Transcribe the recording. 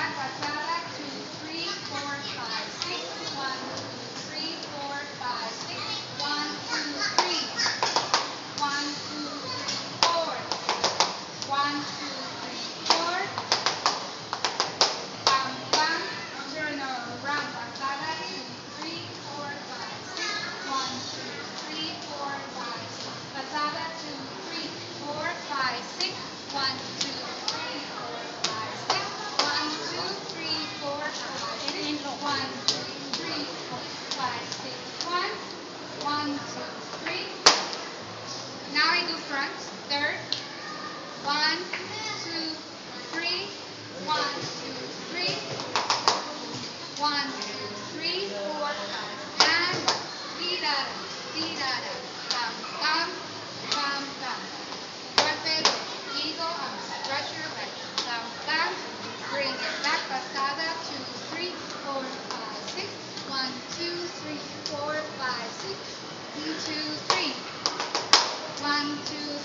back, pasada, 2, 3, 4, 5, 6, 1, 2, 3, 4, 5, 6, 1, 2, 3, 1, 2, 3, 4, 1, 2, 3, 4, bam, bam, turn around, pasada, 2, 3, 4, 5, 6, 1, 2, 3, 4, 5, 6, pasada, 2, 3, 4, 5, 6, 1, 2, 3, 4, 5, 6, 1, 2, 3, 4, 5, 6, 1, 2, 3, 4, 5, 6, 1, 1, 2, 3. Now I do front, third, 1, 2, 3, 1, 2, 3, 1, 2, 3, 4, 5, and tirada, tirada, bam, bam, bam, bam. Perfect, eagle, and stretch your legs, bam, bam, bring it back, pasada, 2, 3, 4, 5, 6, 1, 2, 3, 4, 5, 6, 1, 2, 3, 1, 2,